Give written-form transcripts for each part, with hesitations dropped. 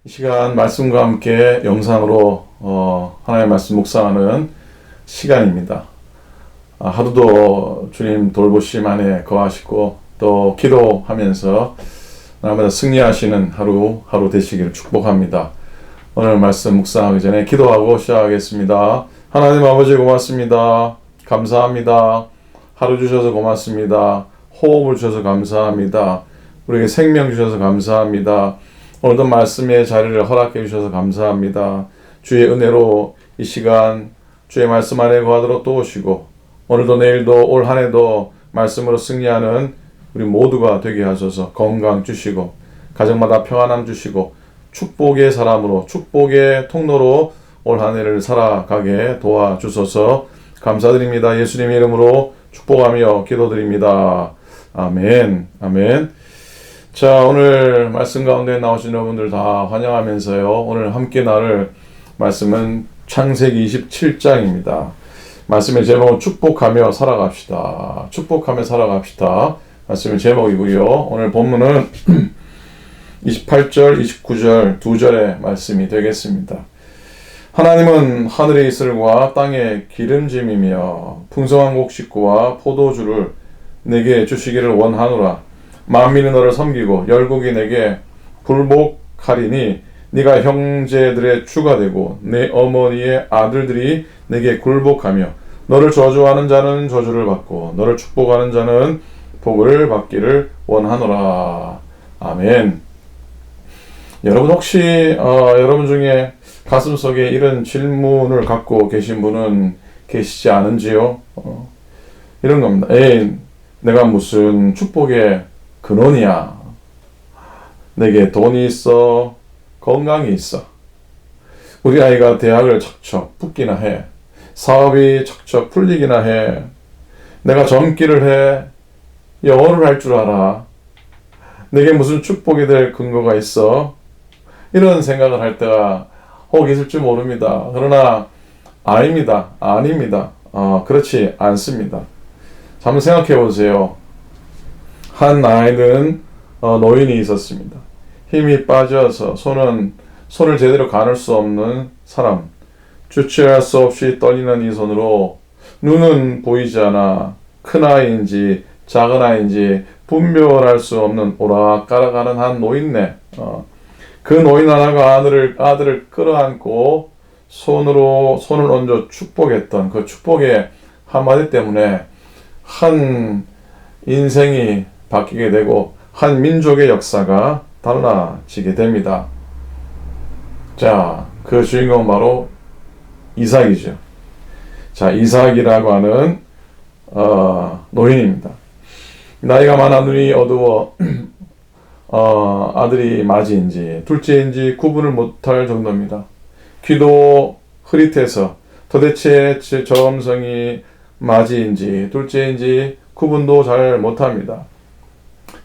이 시간 말씀과 함께 영상으로 하나님의 말씀 묵상하는 시간입니다. 하루도 주님 돌보심 안에 거하시고 또 기도하면서 날마다 승리하시는 하루 되시기를 축복합니다. 오늘 말씀 묵상하기 전에 기도하고 시작하겠습니다. 하나님 아버지 고맙습니다. 감사합니다. 하루 주셔서 고맙습니다. 호흡을 주셔서 감사합니다. 우리에게 생명 주셔서 감사합니다. 오늘도 말씀의 자리를 허락해 주셔서 감사합니다. 주의 은혜로 이 시간 주의 말씀 안에 거하도록 도우시고 오늘도 내일도 올 한 해도 말씀으로 승리하는 우리 모두가 되게 하소서. 건강 주시고 가정마다 평안함 주시고 축복의 사람으로 축복의 통로로 올 한 해를 살아가게 도와주소서. 감사드립니다. 예수님의 이름으로 축복하며 기도드립니다. 아멘. 아멘. 자, 오늘 말씀 가운데 나오신 여러분들 다 환영하면서요. 오늘 함께 나눌 말씀은 창세기 27장입니다. 말씀의 제목은 축복하며 살아갑시다. 축복하며 살아갑시다. 말씀의 제목이고요. 오늘 본문은 28절, 29절 두 절의 말씀이 되겠습니다. 하나님은 하늘의 이슬과 땅의 기름짐이며 풍성한 곡식구와 포도주를 내게 주시기를 원하노라. 만민이 너를 섬기고 열국이 내게 굴복하리니 네가 형제들의 주가 되고 내 어머니의 아들들이 내게 굴복하며 너를 저주하는 자는 저주를 받고 너를 축복하는 자는 복을 받기를 원하노라. 아멘. 여러분 혹시 여러분 중에 가슴속에 이런 질문을 갖고 계신 분은 계시지 않은지요? 이런 겁니다. 에이, 내가 무슨 축복의 근원이야. 내게 돈이 있어. 건강이 있어. 우리 아이가 대학을 척척 붙기나 해. 사업이 척척 풀리기나 해. 내가 젊기를 해. 영어를 할 줄 알아. 내게 무슨 축복이 될 근거가 있어. 이런 생각을 할 때가 혹 있을지 모릅니다. 그러나 아닙니다. 그렇지 않습니다. 한번 생각해 보세요. 한 아이는 노인이 있었습니다. 힘이 빠져서 손을 제대로 가눌 수 없는 사람. 주체할 수 없이 떨리는 이 손으로 눈은 보이지 않아 큰 아이인지 작은 아이인지 분별할 수 없는 오락가락하는 한 노인네. 그 노인 하나가 아들을 끌어안고 손을 얹어 축복했던 그 축복의 한마디 때문에 한 인생이 바뀌게 되고 한 민족의 역사가 달라지게 됩니다. 자, 그 주인공은 바로 이삭이죠. 자, 이삭이라고 하는 노인입니다. 나이가 많아 눈이 어두워 아들이 맞이인지 둘째인지 구분을 못할 정도입니다. 귀도 흐릿해서 도대체 저 음성이 맞이인지 둘째인지 구분도 잘 못합니다.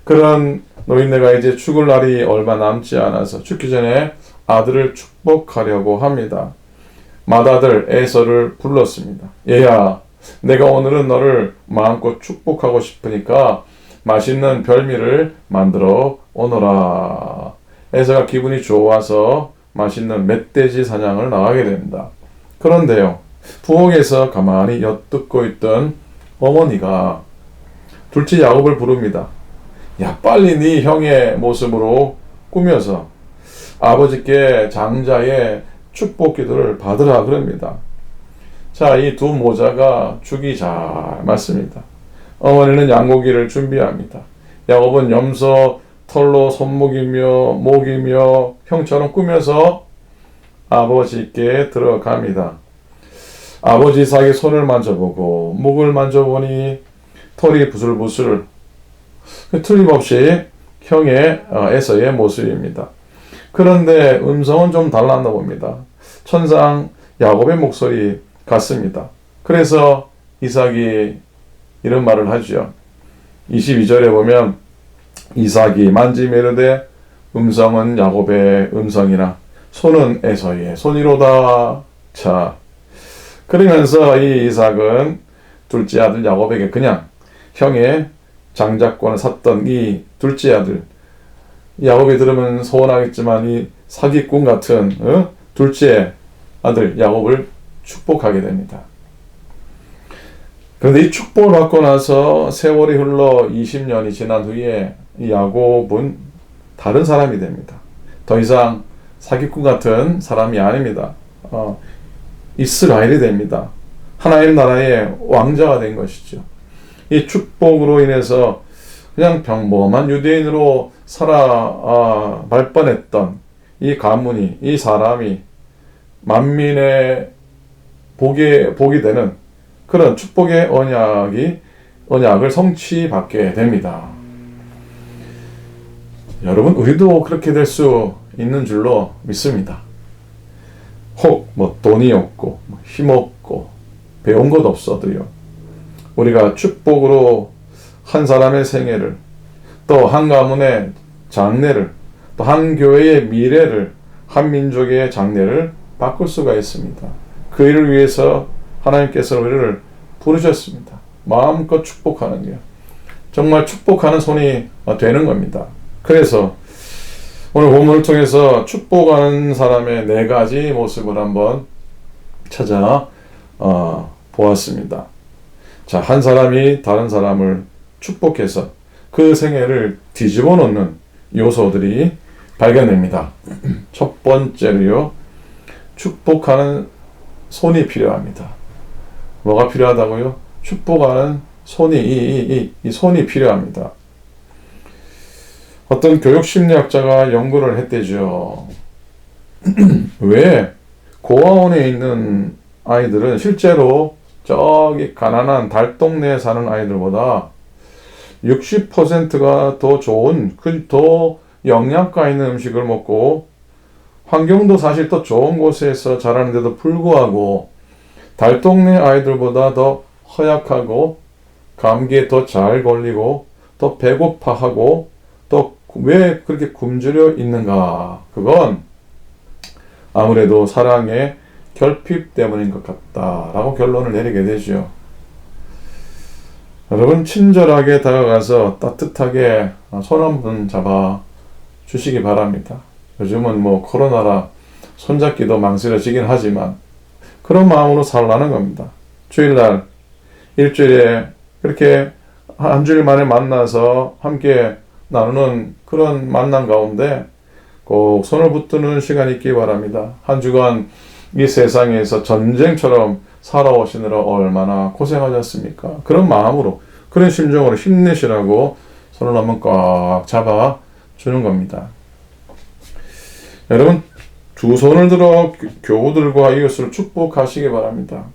그런 노인네가 이제 죽을 날이 얼마 남지 않아서 죽기 전에 아들을 축복하려고 합니다. 맏아들 에서를 불렀습니다. 얘야, 내가 오늘은 너를 마음껏 축복하고 싶으니까 맛있는 별미를 만들어 오너라. 에서가 기분이 좋아서 맛있는 멧돼지 사냥을 나가게 됩니다. 그런데요, 부엌에서 가만히 엿듣고 있던 어머니가 둘째 야곱을 부릅니다. 야, 빨리 네 형의 모습으로 꾸며서 아버지께 장자의 축복 기도를 받으라 그럽니다. 자, 이 두 모자가 죽이 잘 맞습니다. 어머니는 양고기를 준비합니다. 야곱은 염소 털로 손목이며 목이며 형처럼 꾸며서 아버지께 들어갑니다. 아버지 이삭의 손을 만져보고 목을 만져보니 털이 부슬부슬. 틀림없이 형의 에서의 모습입니다. 그런데 음성은 좀 달랐나 봅니다. 천상 야곱의 목소리 같습니다. 그래서 이삭이 이런 말을 하죠. 22절에 보면 이삭이 만지며 이르되 음성은 야곱의 음성이나 손은 에서의 손이로다. 자, 그러면서 이 이삭은 둘째 아들 야곱에게 그냥 형의 장자권을 샀던 이 둘째 아들 야곱이 들으면 서운하겠지만 이 사기꾼 같은 둘째 아들 야곱을 축복하게 됩니다. 그런데 이 축복을 받고 나서 세월이 흘러 20년이 지난 후에 이 야곱은 다른 사람이 됩니다. 더 이상 사기꾼 같은 사람이 아닙니다. 이스라엘이 됩니다. 하나님 나라의 왕자가 된 것이죠. 이 축복으로 인해서 그냥 평범한 유대인으로 말 뻔했던 이 가문이, 이 사람이 만민의 복이 되는 그런 축복의 언약을 성취받게 됩니다. 여러분, 우리도 그렇게 될 수 있는 줄로 믿습니다. 혹 돈이 없고 힘 없고 배운 것 없어도요, 우리가 축복으로 한 사람의 생애를, 또 한 가문의 장래를, 또 한 교회의 미래를, 한 민족의 장래를 바꿀 수가 있습니다. 그 일을 위해서 하나님께서 우리를 부르셨습니다. 마음껏 축복하는 게 정말 축복하는 손이 되는 겁니다. 그래서 오늘 본문을 통해서 축복하는 사람의 4가지 모습을 한번 찾아 보았습니다. 자, 한 사람이 다른 사람을 축복해서 그 생애를 뒤집어 놓는 요소들이 발견됩니다. 첫 번째로요, 축복하는 손이 필요합니다. 뭐가 필요하다고요? 축복하는 손이, 이 손이 필요합니다. 어떤 교육심리학자가 연구를 했대죠. 왜 고아원에 있는 아이들은 실제로 저기 가난한 달동네에 사는 아이들보다 60%가 더 좋은, 더 영양가 있는 음식을 먹고 환경도 사실 더 좋은 곳에서 자라는데도 불구하고 달동네 아이들보다 더 허약하고 감기에 더 잘 걸리고 더 배고파하고 또 왜 그렇게 굶주려 있는가? 그건 아무래도 사랑의 결핍 때문인 것 같다라고 결론을 내리게 되죠. 여러분, 친절하게 다가가서 따뜻하게 손 한번 잡아 주시기 바랍니다. 요즘은 코로나라 손잡기도 망설여지긴 하지만 그런 마음으로 살라는 겁니다. 주일날, 일주일에 그렇게 한 주일 만에 만나서 함께 나누는 그런 만남 가운데 꼭 손을 붙드는 시간이 있기 바랍니다. 한 주간 이 세상에서 전쟁처럼 살아오시느라 얼마나 고생하셨습니까? 그런 마음으로, 그런 심정으로 힘내시라고 손을 한번 꽉 잡아 주는 겁니다. 여러분, 두 손을 들어 교우들과 이웃을 축복하시기 바랍니다.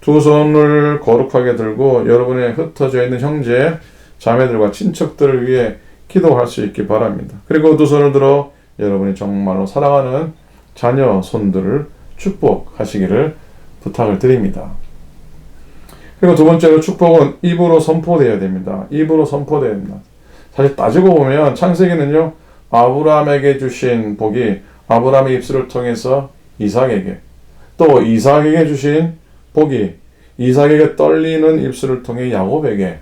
두 손을 거룩하게 들고 여러분의 흩어져 있는 형제, 자매들과 친척들을 위해 기도할 수 있기 바랍니다. 그리고 두 손을 들어 여러분이 정말로 사랑하는 자녀, 손들을 축복하시기를 부탁을 드립니다. 그리고 두 번째로 축복은 입으로 선포되어야 됩니다. 입으로 선포되어야 됩니다. 사실 따지고 보면 창세기는요, 아브라함에게 주신 복이 아브라함의 입술을 통해서 이삭에게, 또 이삭에게 주신 복이 이삭에게 떨리는 입술을 통해 야곱에게,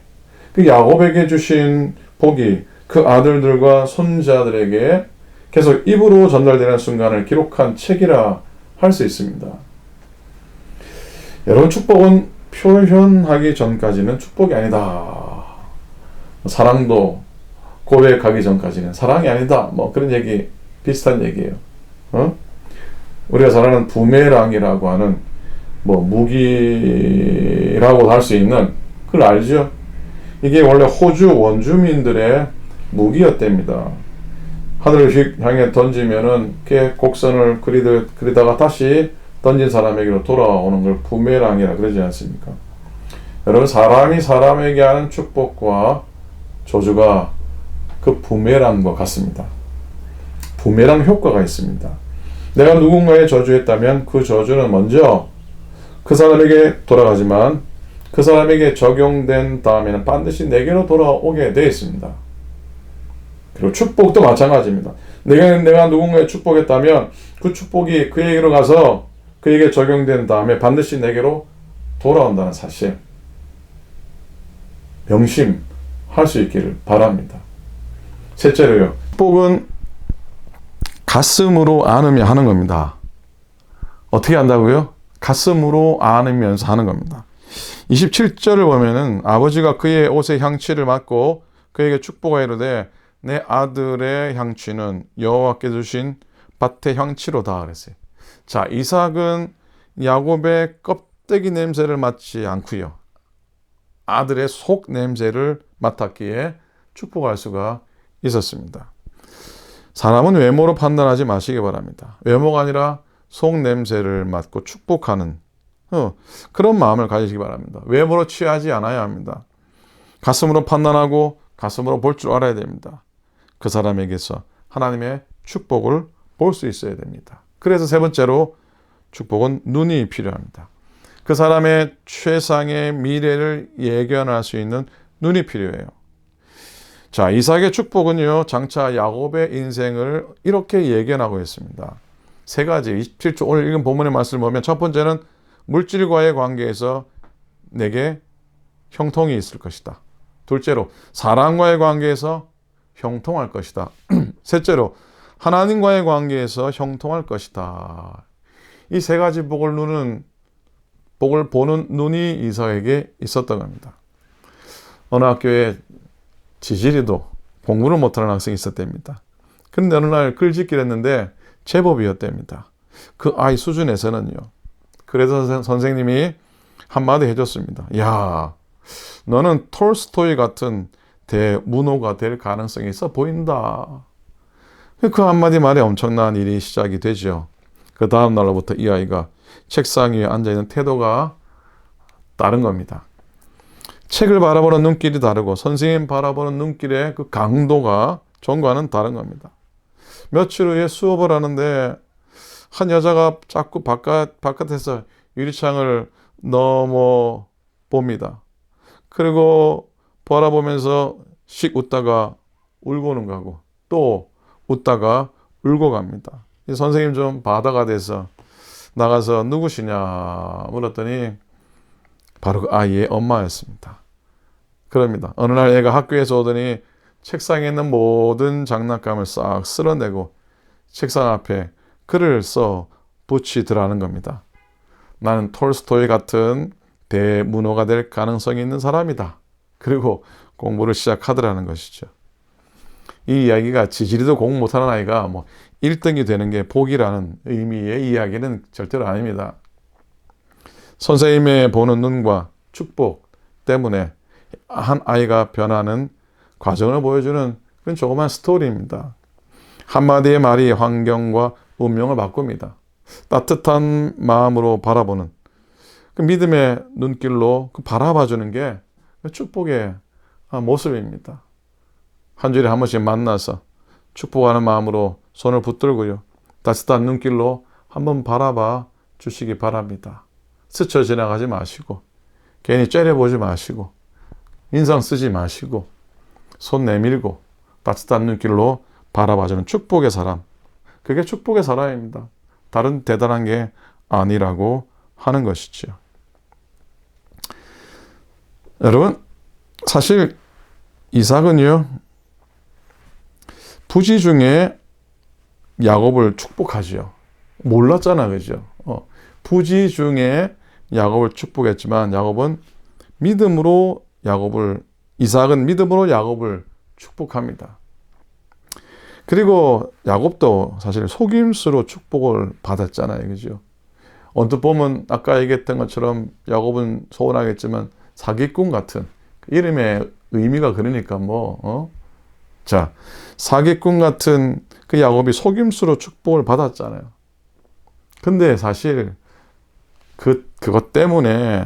그 야곱에게 주신 복이 그 아들들과 손자들에게 계속 입으로 전달되는 순간을 기록한 책이라 할 수 있습니다. 여러분, 축복은 표현하기 전까지는 축복이 아니다. 사랑도 고백하기 전까지는 사랑이 아니다. 그런 얘기, 비슷한 얘기예요. 우리가 잘 아는 부메랑이라고 하는 무기라고 할 수 있는, 그걸 알죠? 이게 원래 호주 원주민들의 무기였답니다. 하늘을 향해 던지면은 이렇게 곡선을 그리다가 다시 던진 사람에게로 돌아오는 걸 부메랑이라 그러지 않습니까? 여러분, 사람이 사람에게 하는 축복과 저주가 그 부메랑과 같습니다. 부메랑 효과가 있습니다. 내가 누군가에 저주했다면 그 저주는 먼저 그 사람에게 돌아가지만 그 사람에게 적용된 다음에는 반드시 내게로 돌아오게 되어 있습니다. 그리고 축복도 마찬가지입니다. 내가 누군가에 축복했다면 그 축복이 그에게로 가서 그에게 적용된 다음에 반드시 내게로 돌아온다는 사실, 명심할 수 있기를 바랍니다. 셋째로요, 축복은 가슴으로 안으며 하는 겁니다. 어떻게 한다고요? 가슴으로 안으면서 하는 겁니다. 27절을 보면은 아버지가 그의 옷에 향취를 맡고 그에게 축복하여 이르되 내 아들의 향취는 여호와께 주신 밭의 향취로다 그랬어요. 자, 이삭은 야곱의 껍데기 냄새를 맡지 않고요. 아들의 속 냄새를 맡았기에 축복할 수가 있었습니다. 사람은 외모로 판단하지 마시기 바랍니다. 외모가 아니라 속 냄새를 맡고 축복하는 그런 마음을 가지시기 바랍니다. 외모로 취하지 않아야 합니다. 가슴으로 판단하고 가슴으로 볼 줄 알아야 됩니다. 그 사람에게서 하나님의 축복을 볼 수 있어야 됩니다. 그래서 세 번째로 축복은 눈이 필요합니다. 그 사람의 최상의 미래를 예견할 수 있는 눈이 필요해요. 자, 이삭의 축복은요, 장차 야곱의 인생을 이렇게 예견하고 있습니다. 세 가지, 27조 오늘 읽은 본문의 말씀을 보면 첫 번째는 물질과의 관계에서 내게 형통이 있을 것이다. 둘째로 사람과의 관계에서 형통할 것이다. 셋째로 하나님과의 관계에서 형통할 것이다. 이 세 가지 복을 보는 눈이 이삭에게 있었던 겁니다. 어느 학교에 지지리도 공부를 못하는 학생이 있었답니다. 그런데 어느 날 글짓기를 했는데 제법이었답니다. 그 아이 수준에서는요. 그래서 선생님이 한마디 해줬습니다. 야, 너는 톨스토이 같은 대문호가 될 가능성이 있어 보인다. 그 한마디 말에 엄청난 일이 시작이 되죠. 그 다음 날로부터 이 아이가 책상 위에 앉아있는 태도가 다른 겁니다. 책을 바라보는 눈길이 다르고 선생님 바라보는 눈길의 그 강도가 전과는 다른 겁니다. 며칠 후에 수업을 하는데 한 여자가 자꾸 바깥에서 유리창을 넘어 봅니다. 그리고 바라보면서 씩 웃다가 울고는 가고 또 웃다가 울고 갑니다. 선생님 좀 바다가 돼서 나가서 누구시냐 물었더니 바로 그 아이의 엄마였습니다. 그럽니다. 어느 날 애가 학교에서 오더니 책상에 있는 모든 장난감을 싹 쓸어내고 책상 앞에 글을 써 붙이더라는 겁니다. 나는 톨스토이 같은 대문호가 될 가능성이 있는 사람이다. 그리고 공부를 시작하더라는 것이죠. 이 이야기가 지지리도 공부 못하는 아이가 1등이 되는 게 복이라는 의미의 이야기는 절대로 아닙니다. 선생님의 보는 눈과 축복 때문에 한 아이가 변하는 과정을 보여주는 그런 조그만 스토리입니다. 한마디의 말이 환경과 운명을 바꿉니다. 따뜻한 마음으로 바라보는 그 믿음의 눈길로 바라봐주는 게 축복의 모습입니다. 한 주일에 한 번씩 만나서 축복하는 마음으로 손을 붙들고요. 따뜻한 눈길로 한번 바라봐 주시기 바랍니다. 스쳐 지나가지 마시고 괜히 째려보지 마시고 인상 쓰지 마시고 손 내밀고 따뜻한 눈길로 바라봐주는 축복의 사람. 그게 축복의 사람입니다. 다른 대단한 게 아니라고 하는 것이죠. 여러분, 사실 이삭은요, 부지 중에 야곱을 축복하지요. 몰랐잖아, 그죠? 부지 중에 야곱을 축복했지만 이삭은 믿음으로 야곱을 축복합니다. 그리고 야곱도 사실 속임수로 축복을 받았잖아요, 그죠? 언뜻 보면 아까 얘기했던 것처럼 야곱은 서운하겠지만 사기꾼 같은 이름의 의미가 그러니까 자, 사기꾼 같은 그 야곱이 속임수로 축복을 받았잖아요. 근데 사실 그것 때문에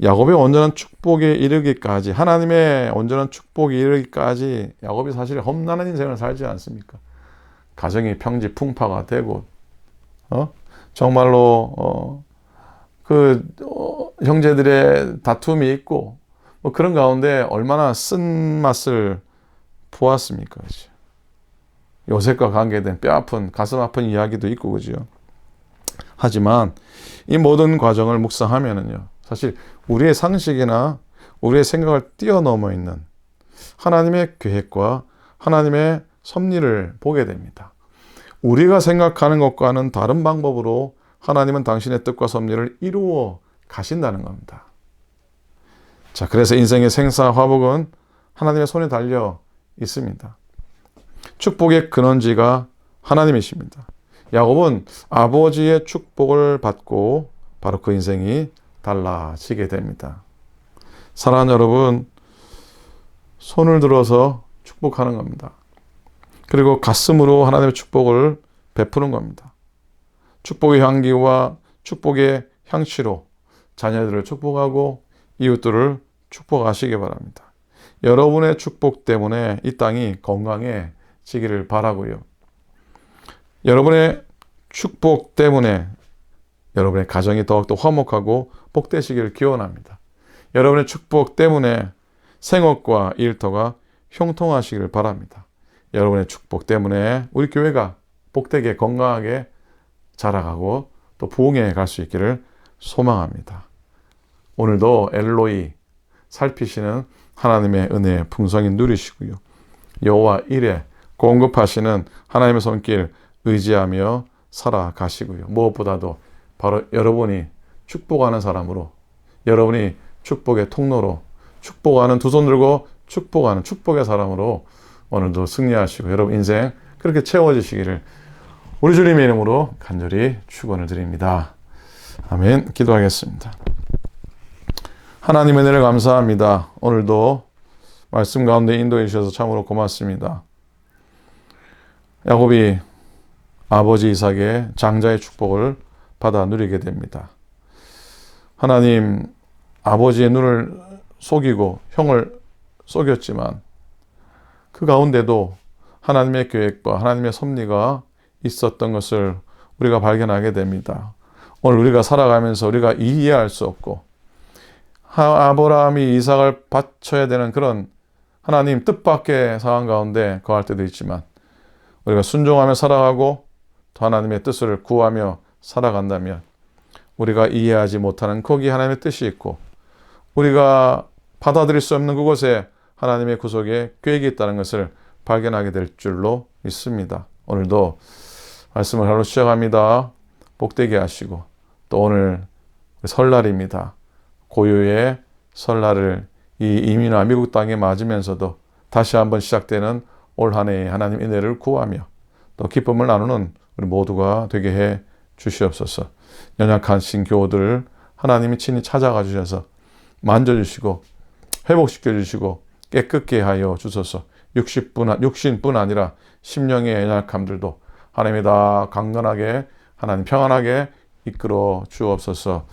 야곱의 온전한 축복에 이르기까지, 하나님의 온전한 축복에 이르기까지 야곱이 사실 험난한 인생을 살지 않습니까? 가정이 평지풍파가 되고, 정말로, 형제들의 다툼이 있고, 그런 가운데 얼마나 쓴맛을 보았습니까? 그죠? 요셉과 관계된 뼈아픈, 가슴 아픈 이야기도 있고, 그죠? 하지만 이 모든 과정을 묵상하면은요, 사실 우리의 상식이나 우리의 생각을 뛰어넘어 있는 하나님의 계획과 하나님의 섭리를 보게 됩니다. 우리가 생각하는 것과는 다른 방법으로 하나님은 당신의 뜻과 섭리를 이루어 가신다는 겁니다. 자, 그래서 인생의 생사화복은 하나님의 손에 달려 있습니다. 축복의 근원지가 하나님이십니다. 야곱은 아버지의 축복을 받고 바로 그 인생이 달라지게 됩니다. 사랑하는 여러분, 손을 들어서 축복하는 겁니다. 그리고 가슴으로 하나님의 축복을 베푸는 겁니다. 축복의 향기와 축복의 향취로 자녀들을 축복하고 이웃들을 축복하시기 바랍니다. 여러분의 축복 때문에 이 땅이 건강해지기를 바라고요. 여러분의 축복 때문에 여러분의 가정이 더욱더 화목하고 복되시기를 기원합니다. 여러분의 축복 때문에 생업과 일터가 형통하시기를 바랍니다. 여러분의 축복 때문에 우리 교회가 복되게 건강하게 자라가고 또 부흥해 갈 수 있기를 소망합니다. 오늘도 엘로이 살피시는 하나님의 은혜의 풍성히 누리시고요. 여호와 이레 공급하시는 하나님의 손길 의지하며 살아가시고요. 무엇보다도 바로 여러분이 축복하는 사람으로, 여러분이 축복의 통로로, 축복하는 두 손 들고 축복하는 축복의 사람으로 오늘도 승리하시고 여러분 인생 그렇게 채워지시기를 우리 주님의 이름으로 간절히 축원을 드립니다. 아멘. 기도하겠습니다. 하나님의 은혜를 감사합니다. 오늘도 말씀 가운데 인도해 주셔서 참으로 고맙습니다. 야곱이 아버지 이삭의 장자의 축복을 받아 누리게 됩니다. 하나님, 아버지의 눈을 속이고 형을 속였지만 그 가운데도 하나님의 계획과 하나님의 섭리가 있었던 것을 우리가 발견하게 됩니다. 오늘 우리가 살아가면서 우리가 이해할 수 없고 아브라함이 이삭을 바쳐야 되는 그런 하나님 뜻밖의 상황 가운데 거할 때도 있지만 우리가 순종하며 살아가고 또 하나님의 뜻을 구하며 살아간다면 우리가 이해하지 못하는 거기 하나님의 뜻이 있고 우리가 받아들일 수 없는 그곳에 하나님의 구속의 계획이 있다는 것을 발견하게 될 줄로 믿습니다. 오늘도 말씀을 하루 시작합니다. 복되게 하시고 또 오늘 설날입니다. 고요의 설날을 이 이민와 미국 땅에 맞으면서도 다시 한번 시작되는 올 한 해의 하나님 은혜를 구하며 또 기쁨을 나누는 우리 모두가 되게 해 주시옵소서. 연약하신 교우들을 하나님이 친히 찾아가 주셔서 만져주시고 회복시켜 주시고 깨끗게 하여 주소서. 육신뿐 아니라 심령의 연약함들도 하나님이 다 강건하게 하나님 평안하게 이끌어 주옵소서.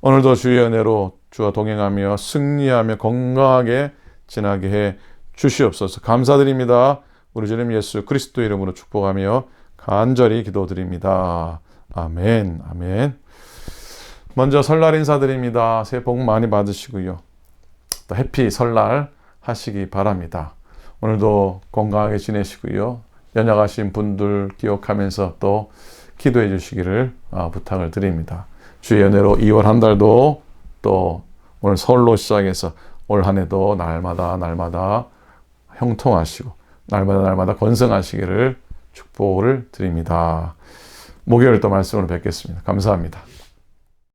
오늘도 주의 은혜로 주와 동행하며 승리하며 건강하게 지나게 해 주시옵소서. 감사드립니다. 우리 주님 예수 그리스도 이름으로 축복하며 간절히 기도드립니다. 아멘. 아멘. 먼저 설날 인사드립니다. 새해 복 많이 받으시고요. 또 해피 설날 하시기 바랍니다. 오늘도 건강하게 지내시고요. 연약하신 분들 기억하면서 또 기도해 주시기를 부탁을 드립니다. 주의 은혜로 2월 한 달도 또 오늘 설로 시작해서 올 한 해도 날마다 형통하시고 날마다 건승하시기를 축복을 드립니다. 목요일 또 말씀으로 뵙겠습니다. 감사합니다.